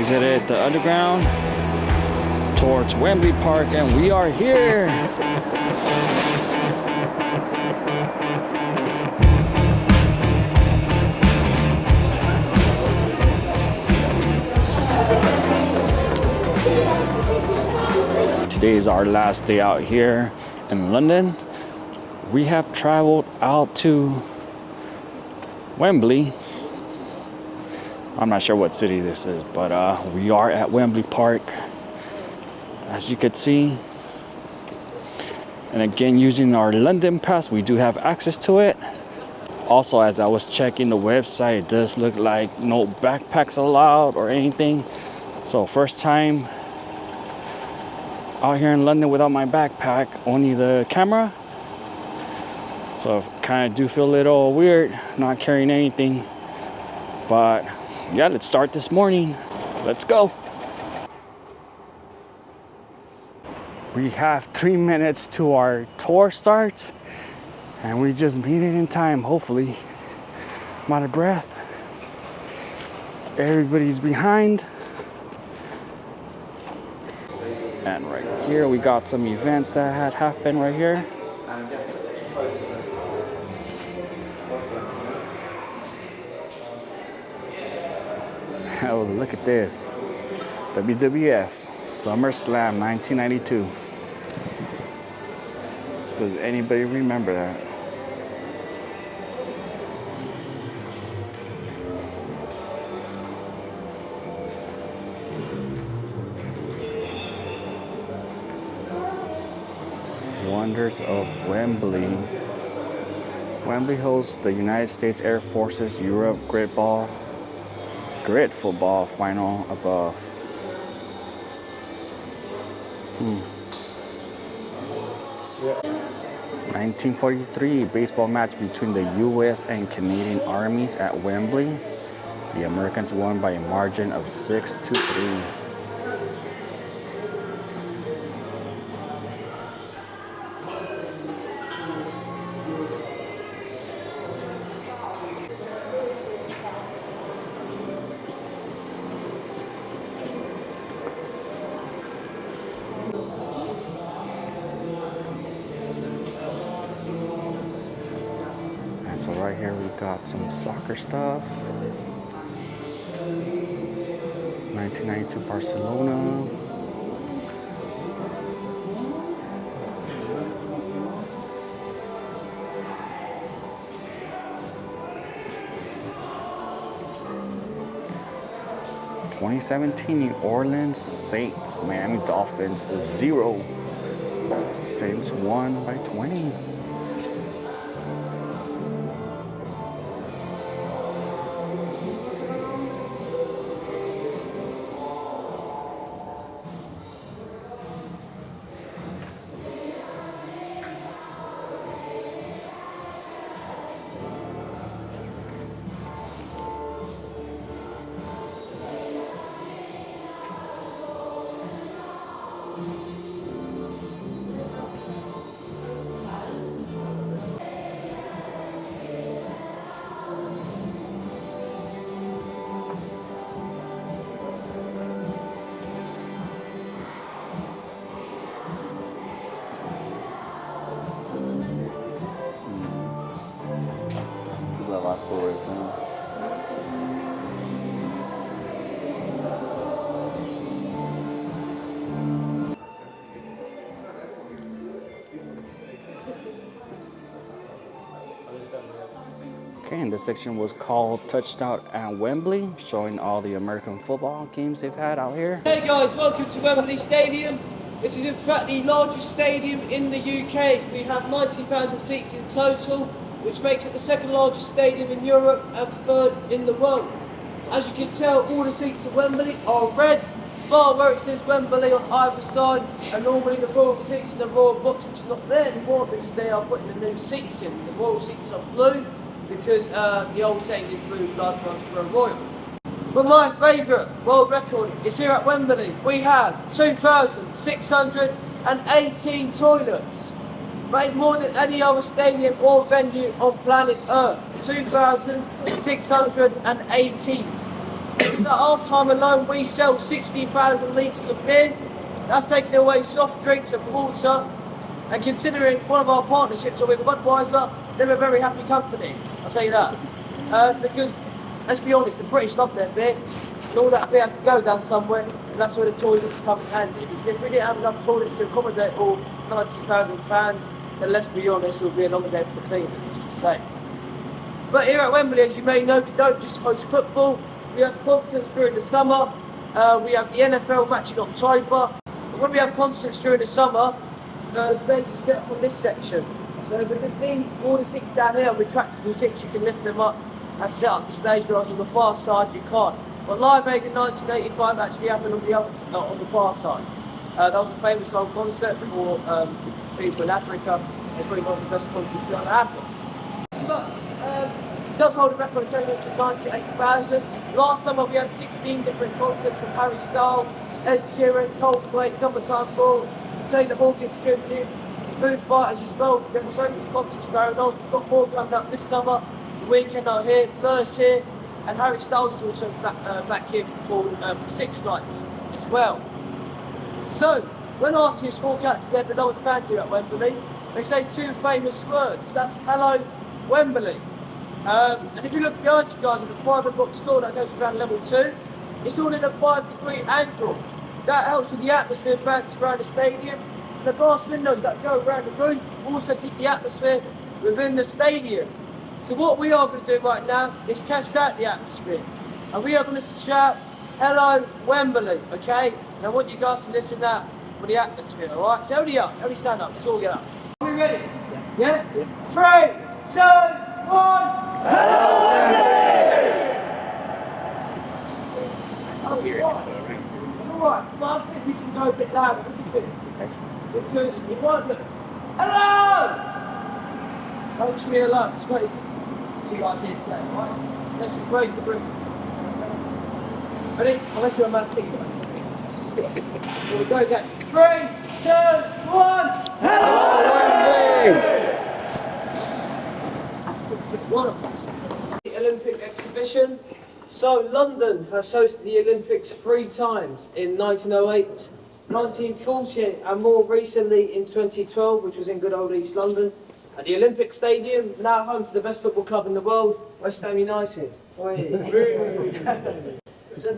exited the underground towards Wembley Park, and we are here. Today is our last day out here in London. We have traveled out to Wembley. I'm not sure what city this is, but we are at Wembley Park, as you could see. And again, using our London pass, we do have access to it. Also, as I was checking the website, it does look like no backpacks allowed or anything. So first time out here in London without my backpack, only the camera. So I kind of do feel a little weird not carrying anything. But yeah, let's start this morning. Let's go. We have 3 minutes to our tour starts, and we just made it in time, hopefully. I'm out of breath. Everybody's behind. And right here, we got some events that had happened right here. Oh, look at this. WWF SummerSlam 1992. Does anybody remember that? Wonders of Wembley. Wembley hosts the United States Air Force's Europe Grid football final above. 1943 baseball match between the U.S. and Canadian armies at Wembley. The Americans won by a margin of 6-3. So right here we got some soccer stuff. 1992 Barcelona. (2017) New Orleans Saints, Miami Dolphins 0. Saints won by 20. Okay, and this section was called Touchdown at Wembley, showing all the American football games they've had out here. Hey guys, welcome to Wembley Stadium. This is in fact the largest stadium in the UK. We have 90,000 seats in total, which makes it the second largest stadium in Europe and third in the world. As you can tell, all the seats at Wembley are red, bar where it says Wembley on either side, and normally the royal seats in the royal box, which is not there anymore because they are putting the new seats in. The royal seats are blue because the old saying is blue blood runs through a royal. But my favourite world record is here at Wembley. We have 2,618 toilets. That is more than any other stadium or venue on planet Earth. 2,618. at half time alone, we sell 16,000 litres of beer. That's taking away soft drinks and water. And considering one of our partnerships are with Budweiser, they're a very happy company, I'll tell you that. Because, let's be honest, the British love their beer, and all that beer has to go down somewhere, and that's where the toilets come in handy. Because if we didn't have enough toilets to accommodate all 90,000 fans, then let's be honest, it would be a longer day for the cleaners, let's just say. But here at Wembley, as you may know, we don't just host football, we have concerts during the summer, we have the NFL match in October, and when we have concerts during the summer, the stage is set up on this section. So because all the seats down here are retractable seats, you can lift them up and set up the stage, whereas on the far side you can't. But Live Aid in 1985 actually happened on the far side. That was a famous old concert for people in Africa. It's really one of the best concerts to ever happen. But it does hold a record attendance with 98,000. Last summer we had 16 different concerts from Harry Styles, Ed Sheeran, Coldplay, Summertime Ball, Taylor Hawkins tribute, Food Fighters as well. There were so many concerts going on. We've got more coming up this summer. The Weekend are here, Blur's here, and Harry Styles is also back here for 6 nights as well. So, when artists walk out to their beloved fans here at Wembley, they say 2 famous words. That's hello, Wembley. And if you look behind you guys at the private box store that goes around level 2, it's all in a 5-degree angle. That helps with the atmosphere bouncing around the stadium. And the glass windows that go around the roof also keep the atmosphere within the stadium. So what we are going to do right now is test out the atmosphere. And we are going to shout, hello, Wembley, okay? And I want you guys to listen out for the atmosphere, alright? So everybody stand up, let's all get up. Are we ready? Yeah? 3, 2, 1. Hello, Wembley! Alright, but I think we can go a bit louder, what do you think? Because if I look, hello! That was just me alone, it's 36. You guys here today, right? Let's embrace the group. Ready? Unless you're a Man City fan. Here we go again. 3, 2, 1. Hello, Wembley! The Olympic exhibition. So London has hosted the Olympics 3 times in 1908, 1948 and more recently in 2012, which was in good old East London. At the Olympic Stadium, now home to the best football club in the world, West Ham United. So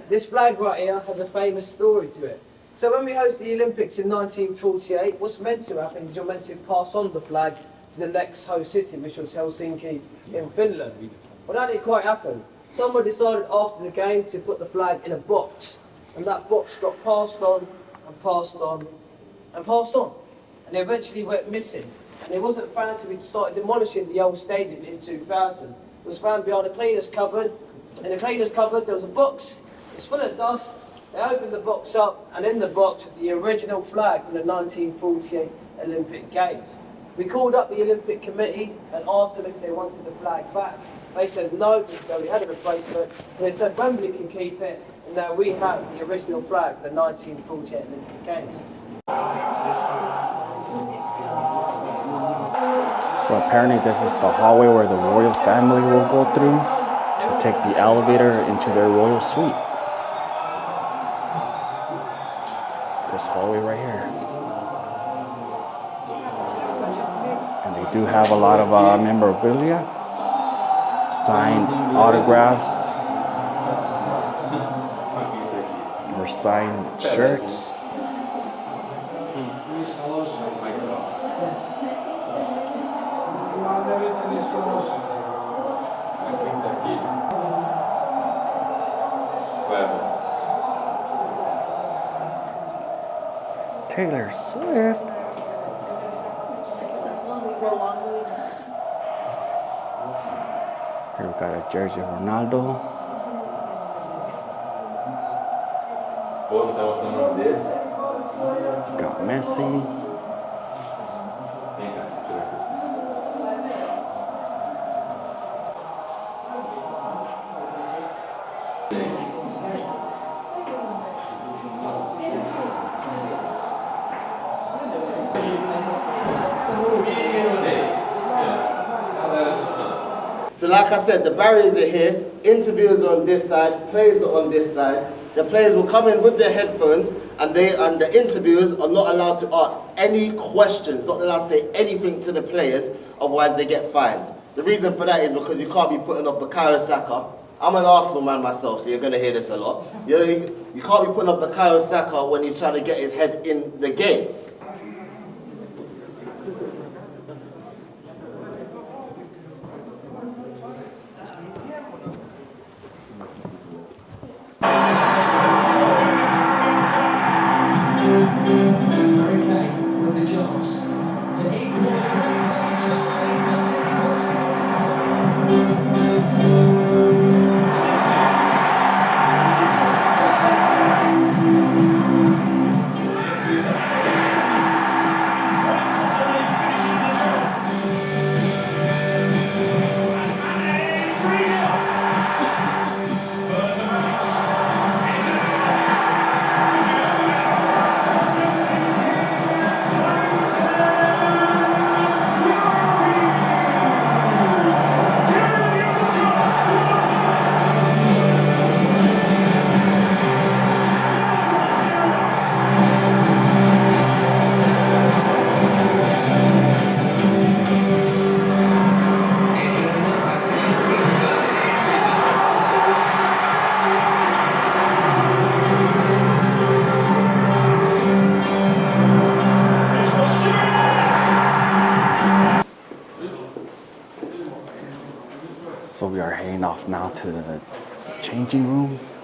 this flag right here has a famous story to it. So when we hosted the Olympics in 1948, what's meant to happen is you're meant to pass on the flag to the next host city, which was Helsinki in Finland. Well, that didn't quite happen. Someone decided after the game to put the flag in a box, and that box got passed on and passed on and passed on, and it eventually went missing. And it wasn't found until we started demolishing the old stadium in 2000. It was found behind a cleaner's cupboard. In the cleaner's cupboard there was a box, it was full of dust. They opened the box up, and in the box was the original flag from the 1948 Olympic Games. We called up the Olympic Committee and asked them if they wanted the flag back. They said no, because they already had a replacement. And they said Wembley can keep it, and now we have the original flag for the 1948 Olympic Games. So apparently this is the hallway where the royal family will go through to take the elevator into their royal suite. This hallway right here. And they do have a lot of memorabilia, signed autographs, or signed shirts. Taylor Swift. Here we got a jersey of Ronaldo. Got Messi. So like I said, the barriers are here, interviewers are on this side, players are on this side. The players will come in with their headphones and the interviewers are not allowed to ask any questions, not allowed to say anything to the players, otherwise they get fined. The reason for that is because you can't be putting up Bukayo Saka. I'm an Arsenal man myself, so you're going to hear this a lot. You can't be putting up Bukayo Saka when he's trying to get his head in the game. So we are heading off now to the changing rooms.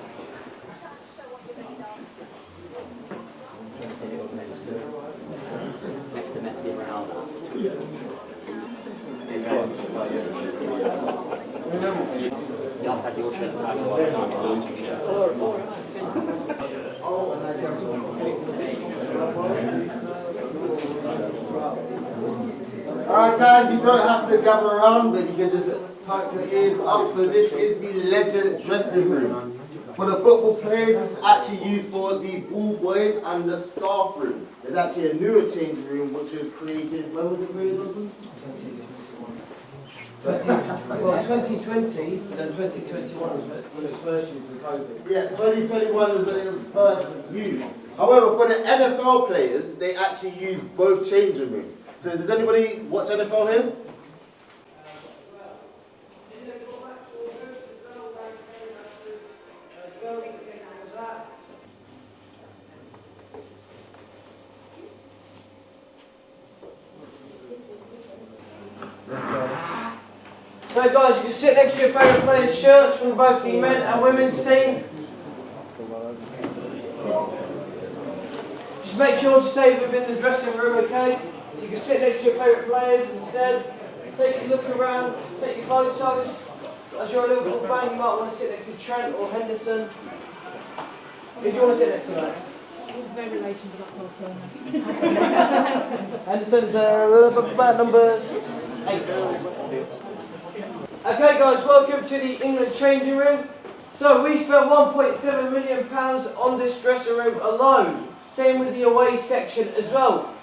Alright guys, you don't have to gather around, but you can just park your ears up. So this is the legend dressing room. For the football players, this is actually used for the ball boys and the staff room. There's actually a newer changing room which was created, when was it created, Osman? 2020, and then 2021 was when it was first used with COVID. Yeah, 2021 was when it was first used. However, for the NFL players, they actually use both changing rooms. So does anybody watch NFL here? So guys, you can sit next to your favourite players' shirts from both the men and women's team. Just make sure to stay within the dressing room, okay? So you can sit next to your favourite players, as I said. Take a look around, take your photos. As you're a Liverpool fan, you might want to sit next to Trent or Henderson. Who do you want to sit next to, mate? It's no relation, but that's also Henderson's number 8. Okay guys, welcome to the England changing room. So we spent £1.7 million on this dressing room alone. Same with the away section as well.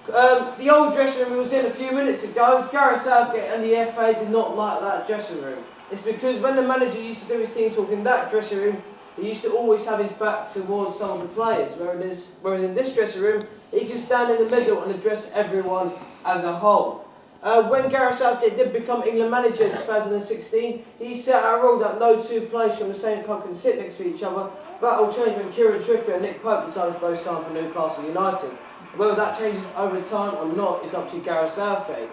The old dressing room we was in a few minutes ago, Gareth Southgate and the FA did not like that dressing room. It's because when the manager used to do his team talk in that dressing room, he used to always have his back towards some of the players, whereas in this dressing room, he can stand in the middle and address everyone as a whole. When Gareth Southgate did become England manager in 2016, he set out a rule that no two players from the same club can sit next to each other. That will change when Kieran Trippier and Nick Pope decided to both sign for Newcastle United. Whether that changes over time or not is up to Gareth Southgate.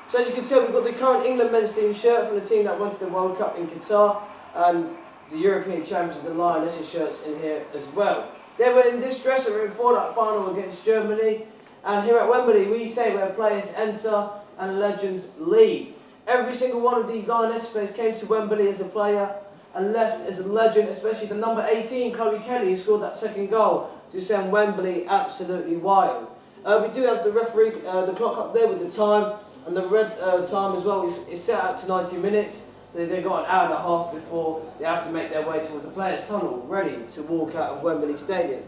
So as you can tell, we've got the current England men's team shirt from the team that went to the World Cup in Qatar, and the European champions, the Lionesses shirts in here as well. They were in this dressing room for that final against Germany, and here at Wembley we say where players enter and legends leave. Every single one of these Lionesses players came to Wembley as a player and left as a legend, especially the number 18, Chloe Kelly, who scored that second goal to send Wembley absolutely wild. We do have the referee, the clock up there with the time, and the red time as well is set out to 90 minutes, so they've got an hour and a half before they have to make their way towards the players' tunnel, ready to walk out of Wembley Stadium.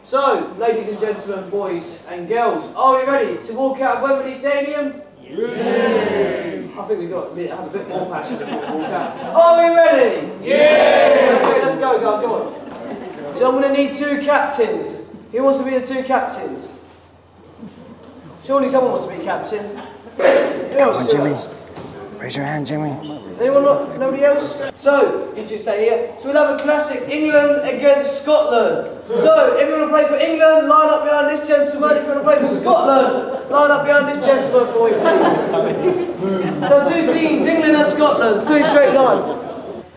So, ladies and gentlemen, boys and girls, are we ready to walk out of Wembley Stadium? Yeah. I think we've got to have a bit more passion before we walk out. Are we ready? Yeah! Okay, let's go, guys, go on. So I'm going to need 2 captains. Who wants to be the 2 captains? Surely someone wants to be captain. Come on, Jimmy. Raise your hand, Jimmy. Anyone not? Nobody else? So, you just stay here. So we'll have a classic England against Scotland. So, if you want to play for England, line up behind this gentleman. If you want to play for Scotland, line up behind this gentleman for me, please. So 2 teams, England and Scotland, 2 straight lines.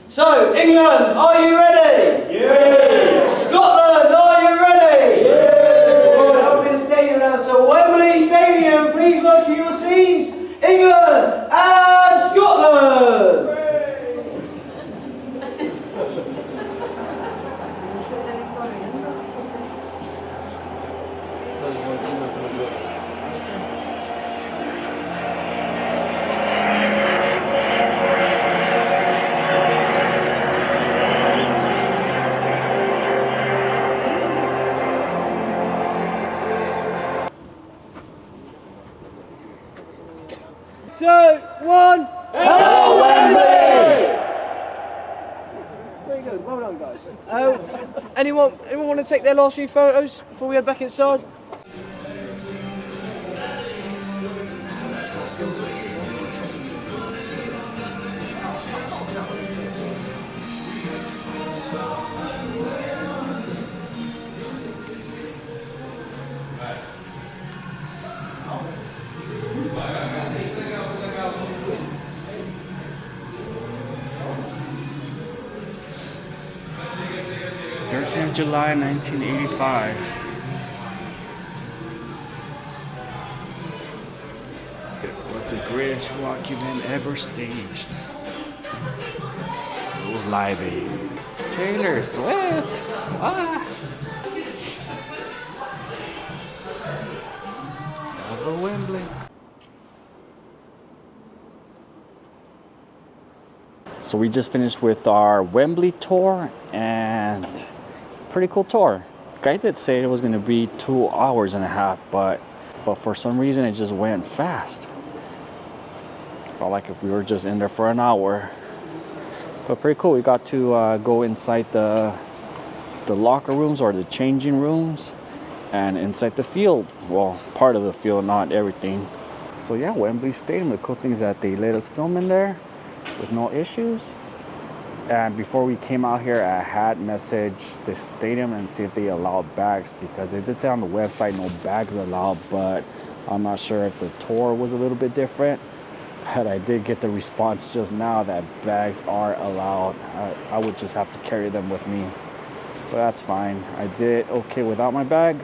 So, England, are you ready? Yeah! Scotland, are you ready? Yeah! Well, that will be the stadium now. So, Wembley Stadium, please welcome your teams. England and Scotland! So, 1. Hello, Wembley! Very good, well done, guys. Anyone want to take their last few photos before we head back inside? July 1985. It was the greatest rock event ever staged. It was Live Aid. Taylor Swift. Over Wembley. So we just finished with our Wembley tour, and pretty cool tour. Guy did say it was going to be 2 hours and a half, but for some reason it just went fast. Felt like if we were just in there for an hour. But pretty cool. We got to go inside the locker rooms or the changing rooms, and inside the field. Well, part of the field, not everything. So yeah, Wembley Stadium. The cool thing is that they let us film in there with no issues. And before we came out here, I had messaged the stadium and see if they allowed bags, because they did say on the website no bags allowed, but I'm not sure if the tour was a little bit different. But I did get the response just now that bags are allowed. I would just have to carry them with me, but that's fine. I did okay without my bag.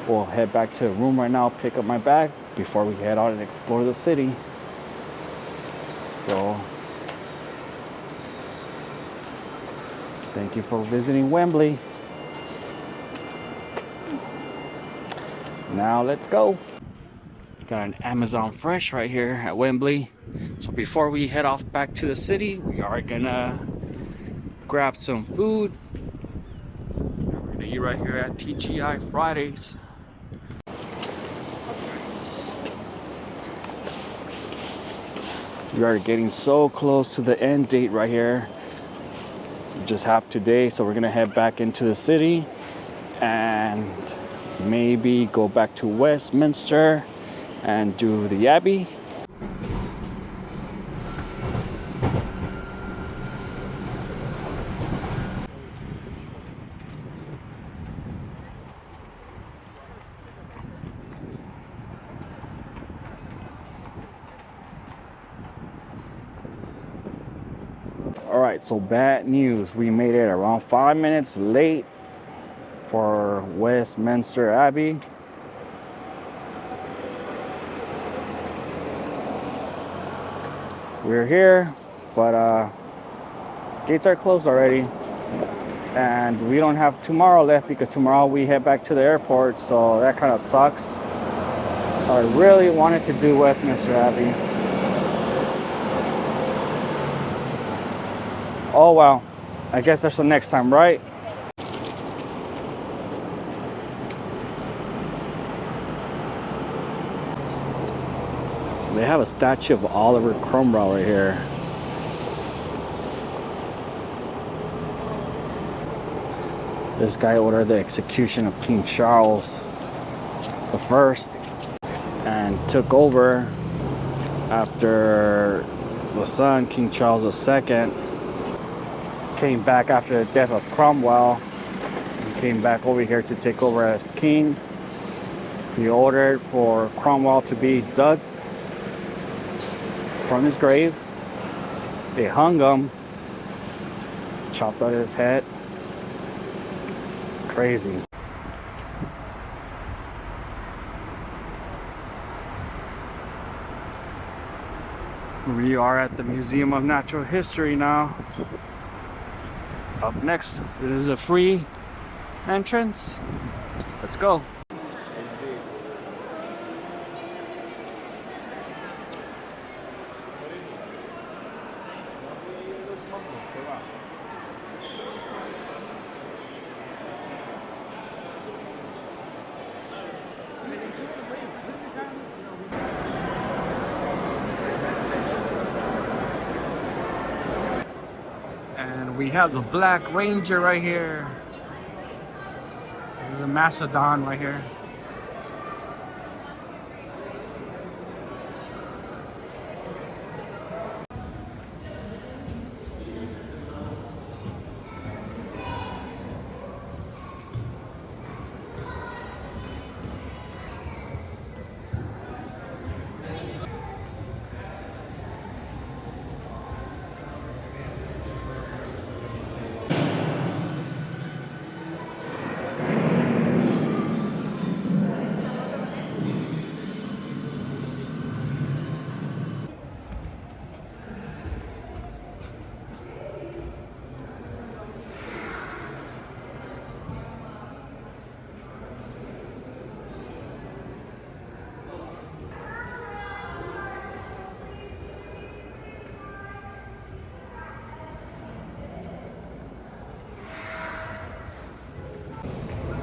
We'll head back to the room right now, pick up my bag before we head out and explore the city. So thank you for visiting Wembley. Now let's go. Got an Amazon Fresh right here at Wembley. So before we head off back to the city, we are gonna grab some food. We're gonna eat right here at TGI Fridays. We are getting so close to the end date right here. We just have today, so we're gonna head back into the city and maybe go back to Westminster and do the Abbey. All right, so bad news. We made it around 5 minutes late for Westminster Abbey. We're here, but gates are closed already, and we don't have tomorrow left because tomorrow we head back to the airport, so that kind of sucks. I really wanted to do Westminster Abbey. Oh well, I guess that's the next time, right? They have a statue of Oliver Cromwell right here. This guy ordered the execution of King Charles the First and took over after the son, King Charles II, came back after the death of Cromwell. He came back over here to take over as king. He ordered for Cromwell to be dug from his grave. They hung him, chopped out his head. It's crazy. We are at the Museum of Natural History now. Up next, this is a free entrance. Let's go. And we have the Black Ranger right here. There's a mastodon right here.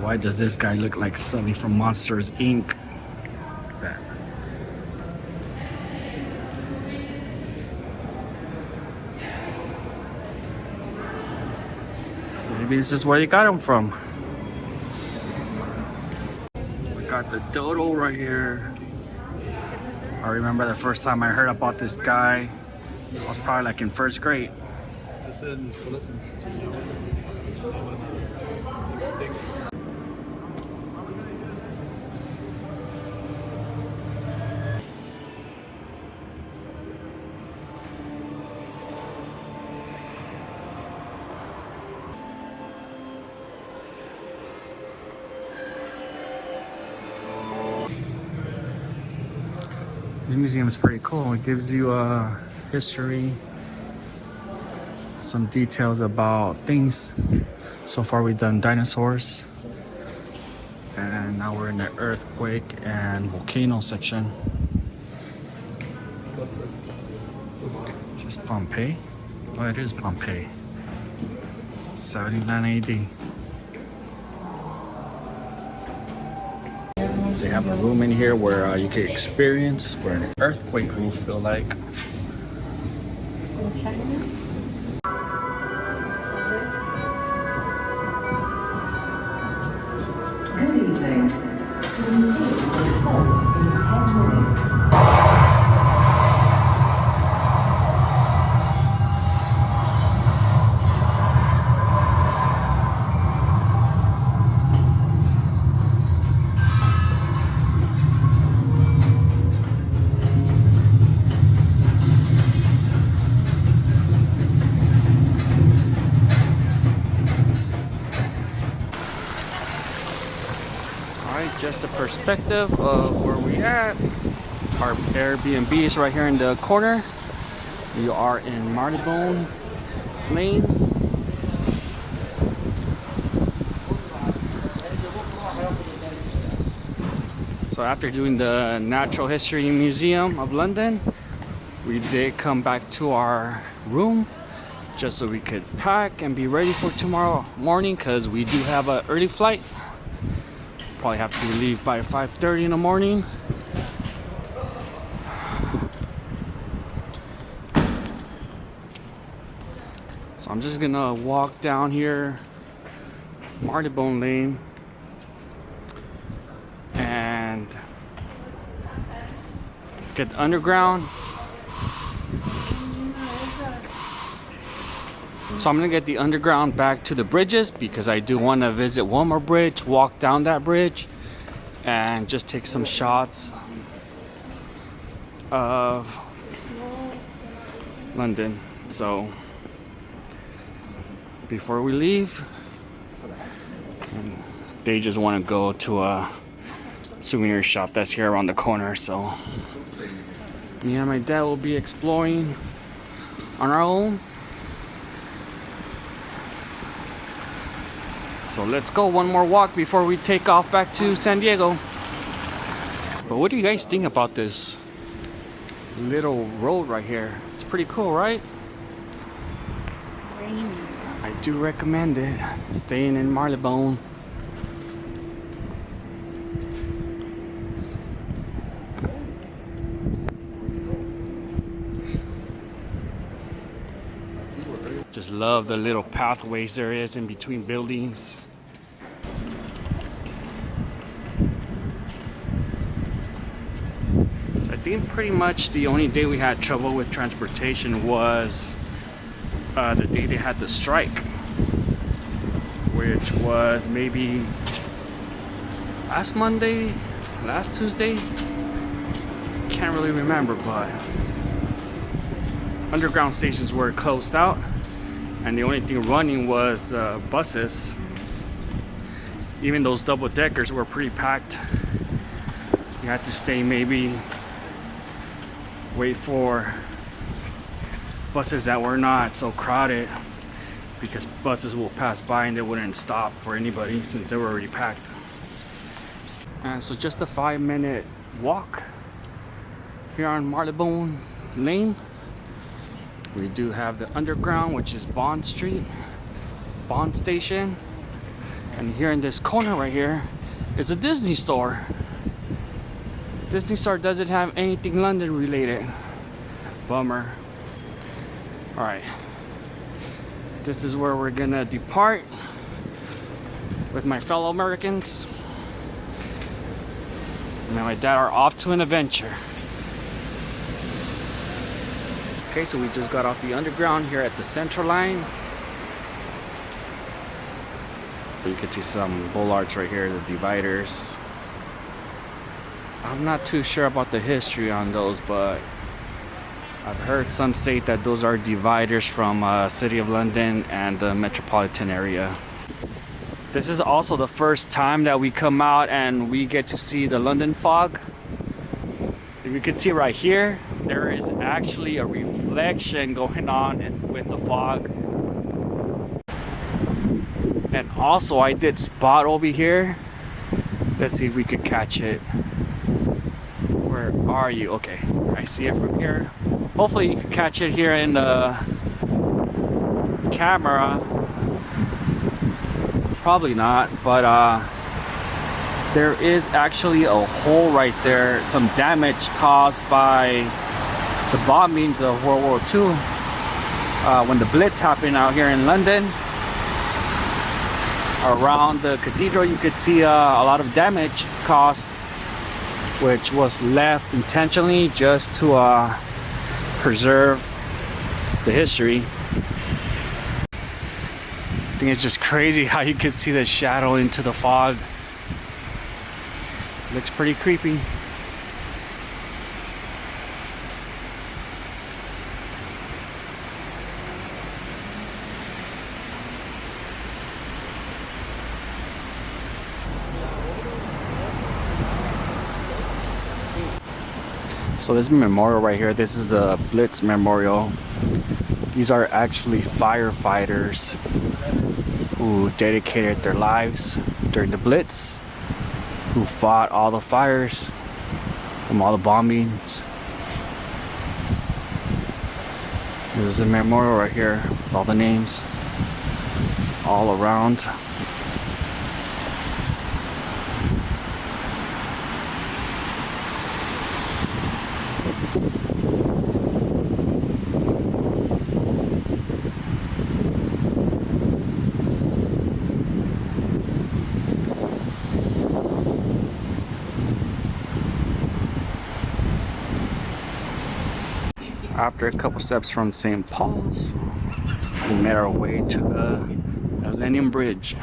Why does this guy look like Sully from Monsters, Inc.? That. Maybe this is where you got him from. We got the dodo right here. I remember the first time I heard about this guy, I was probably like in first grade. This museum is pretty cool. It gives you a history, some details about things. So far we've done dinosaurs, and now we're in the earthquake and volcano section. Is this Pompeii? Oh, it is Pompeii. 79 AD. They have a room in here where you can experience what an earthquake will feel like. Good evening. To receive response in 10 minutes. Just a perspective of where we at. Our Airbnb is right here in the corner. We are in Marylebone Lane. So after doing the Natural History Museum of London, we did come back to our room just so we could pack and be ready for tomorrow morning, because we do have an early flight. Probably have to leave by 5:30 in the morning. So I'm just gonna walk down here, Marylebone Lane, and get the underground. So I'm gonna get the underground back to the bridges because I do want to visit one more bridge, walk down that bridge, and just take some shots of London. So before we leave, they just want to go to a souvenir shop that's here around the corner. So me and my dad will be exploring on our own. So let's go one more walk before we take off back to San Diego. But what do you guys think about this little road right here? It's pretty cool, right? I do recommend it. Staying in Marylebone. Just love the little pathways there is in between buildings. So I think pretty much the only day we had trouble with transportation was the day they had the strike, which was maybe last Monday, last Tuesday. Can't really remember, but underground stations were closed out. And the only thing running was buses. Even those double deckers were pretty packed. You had to stay, maybe wait for buses that were not so crowded, because buses will pass by and they wouldn't stop for anybody since they were already packed. And so just a 5-minute walk here on Marylebone Lane. We do have the underground, which is Bond Street, Bond Station. And here in this corner right here is a Disney store. Disney store doesn't have anything London related. Bummer. Alright. This is where we're gonna depart with my fellow Americans. Me and my dad are off to an adventure. Okay, so we just got off the underground here at the Central Line. You can see some bollards right here, the dividers. I'm not too sure about the history on those, but I've heard some say that those are dividers from City of London and the metropolitan area. This is also the first time that we come out and we get to see the London fog. If you can see right here, there is actually a reflection going on with the fog. And also I did spot over here. Let's see if we could catch it. Where are you? Okay, I see it from here. Hopefully you can catch it here in the camera. Probably not, but there is actually a hole right there, some damage caused by the bombings of World War II. When the Blitz happened out here in London, around the cathedral, you could see a lot of damage caused, which was left intentionally just to preserve the history. I think it's just crazy how you could see the shadow into the fog. Looks pretty creepy. So this memorial right here, this is a Blitz memorial. These are actually firefighters who dedicated their lives during the Blitz, who fought all the fires from all the bombings. There's a memorial right here with all the names all around. After a couple steps from St. Paul's, we made our way to the Millennium Bridge.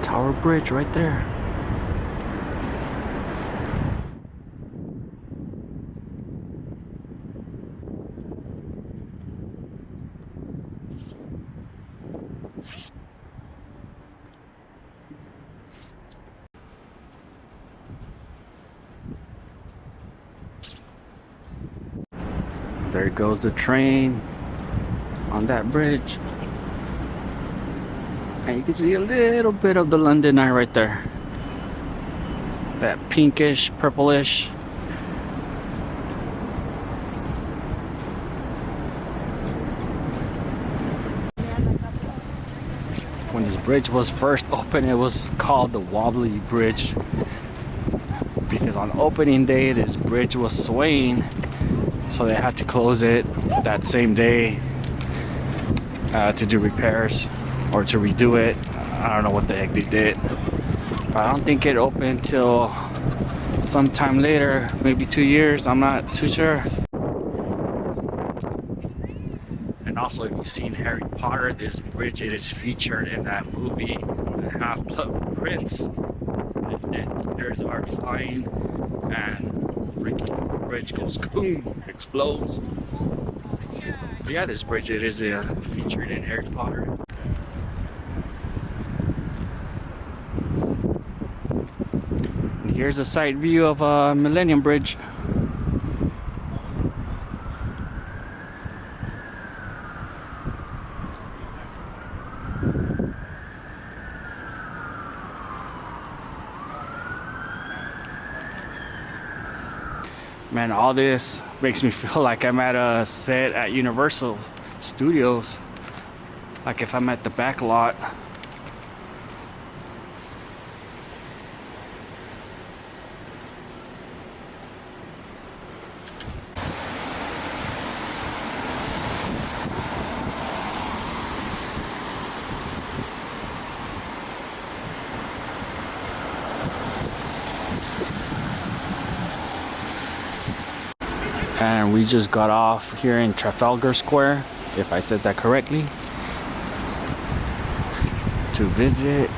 Tower Bridge right there. There goes the train on that bridge. And you can see a little bit of the London Eye right there. That pinkish, purplish. When this bridge was first opened, it was called the Wembley Bridge. Because on opening day, this bridge was swaying. So they had to close it that same day to do repairs or to redo it. I don't know what the heck they did. But I don't think it opened till sometime later, maybe 2 years. I'm not too sure. And also, if you've seen Harry Potter, this bridge, it is featured in that movie, The Half-Blood Prince. The Death Eaters are flying and freaking bridge goes boom, explodes. But yeah, this bridge, it is featured in Harry Potter. And here's a side view of Millennium Bridge. Man, all this makes me feel like I'm at a set at Universal Studios. Like if I'm at the back lot. And we just got off here in Trafalgar Square, if I said that correctly, to visit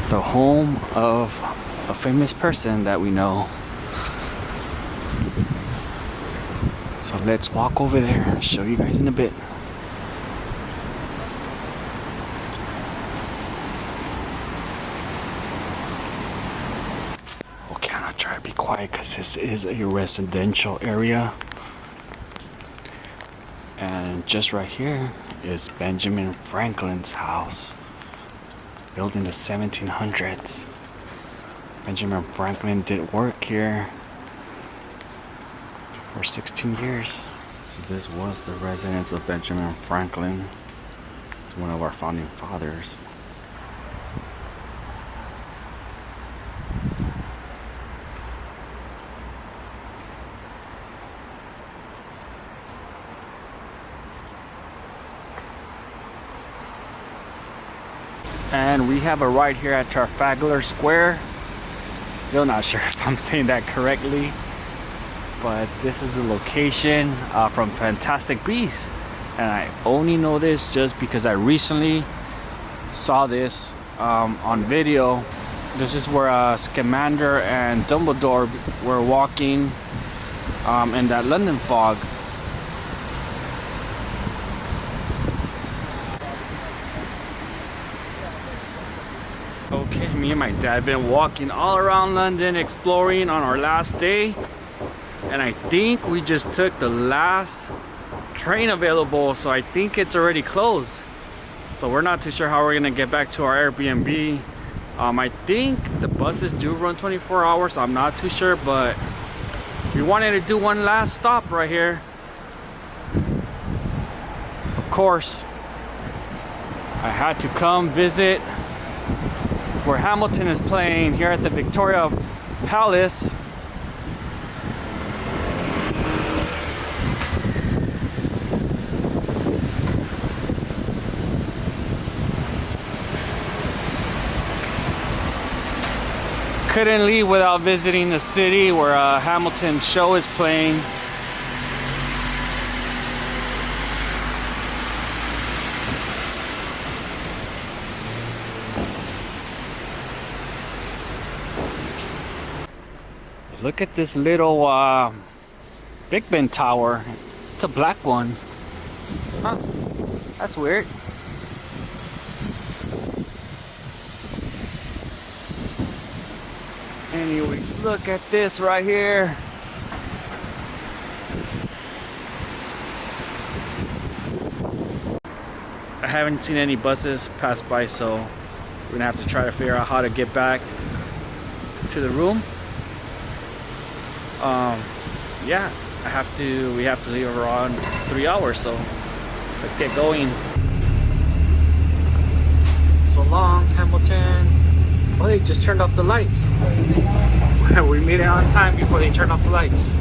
the home of a famous person that we know. So let's walk over there and show you guys in a bit. Try to be quiet because this is a residential area, and just right here is Benjamin Franklin's house, built in the 1700s. Benjamin Franklin did work here for 16 years. So this was the residence of Benjamin Franklin, one of our founding fathers. And we have a ride here at Trafaglar Square. Still not sure if I'm saying that correctly, but this is a location from Fantastic Beasts, and I only know this just because I recently saw this on video. This is where Scamander and Dumbledore were walking in that London fog. Okay, me and my dad have been walking all around London exploring on our last day, and I think we just took the last train available, so I think it's already closed. So we're not too sure how we're gonna get back to our Airbnb. I think the buses do run 24 hours, I'm not too sure, but we wanted to do one last stop right here. Of course, I had to come visit where Hamilton is playing here at the Victoria Palace. Couldn't leave without visiting the city where Hamilton's show is playing. Look at this little Big Ben tower. It's a black one. Huh, that's weird. Anyways, look at this right here. I haven't seen any buses pass by, so we're gonna have to try to figure out how to get back to the room. Yeah, we have to leave around 3 hours, so let's get going. So long, Hamilton. Oh, they just turned off the lights. We made it on time before they turned off the lights.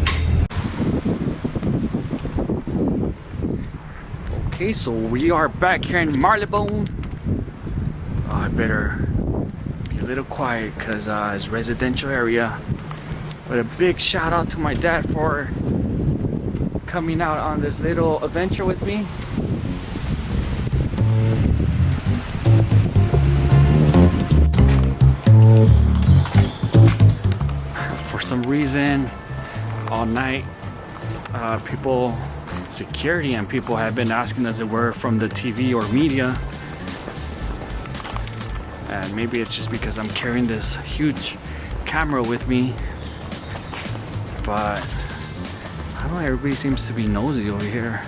Okay, so we are back here in Marylebone. Oh, I better be a little quiet because it's a residential area. But a big shout out to my dad for coming out on this little adventure with me. For some reason, all night, security and people have been asking us if we're from the TV or media. And maybe it's just because I'm carrying this huge camera with me. But I don't know, everybody seems to be nosy over here,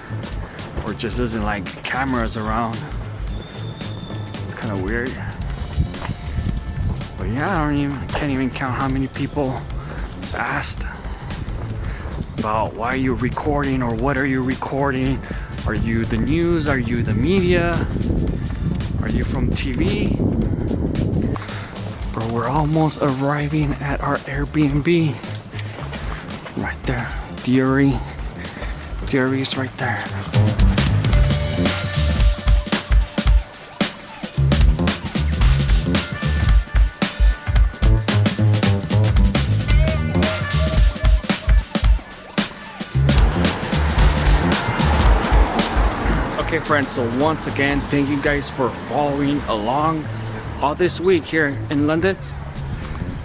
or just doesn't like cameras around. It's kind of weird. But yeah, can't even count how many people asked about why you're recording or what are you recording. Are you the news? Are you the media? Are you from TV? But we're almost arriving at our Airbnb. Right there, Theory is right there. Okay friends, so once again, thank you guys for following along all this week here in London.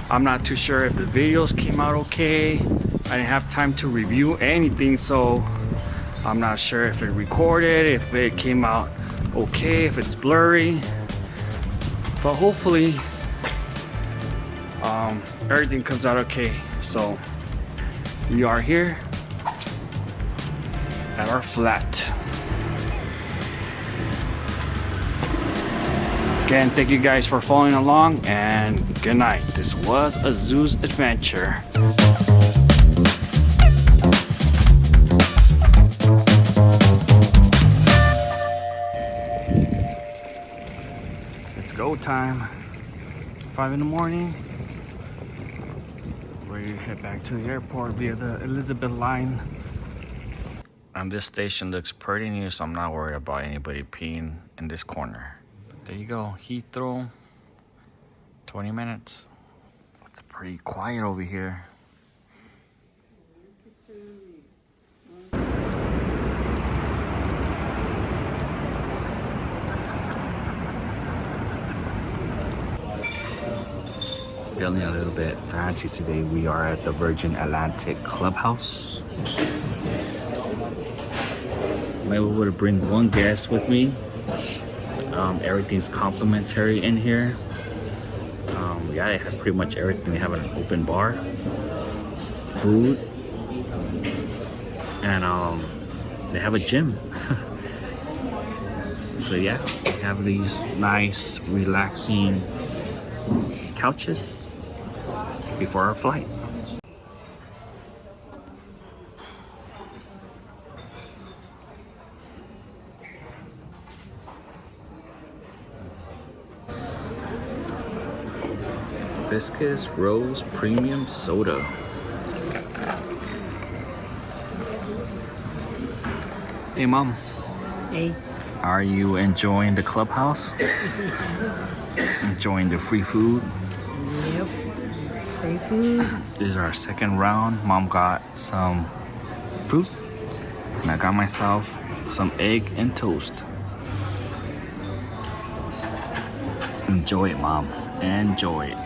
I'm not too sure if the videos came out okay. I didn't have time to review anything, so I'm not sure if it recorded, if it came out okay, if it's blurry. But hopefully everything comes out okay. So we are here at our flat. Again, thank you guys for following along, and good night. This was a Zoo's adventure. It's go time. 5 in the morning. We head back to the airport via the Elizabeth line. And this station looks pretty new, so I'm not worried about anybody peeing in this corner. There you go, Heathrow, 20 minutes. It's pretty quiet over here. Feeling a little bit fancy today. We are at the Virgin Atlantic Clubhouse. I'm able to bring one guest with me. Everything's complimentary in here. Yeah, they have pretty much everything. They have an open bar, food, and they have a gym. So yeah, we have these nice, relaxing couches before our flight. Hibiscus Rose Premium Soda. Hey, Mom. Hey. Are you enjoying the clubhouse? Enjoying the free food? Yep. Free food. This is our second round. Mom got some fruit, and I got myself some egg and toast. Enjoy it, Mom. Enjoy it.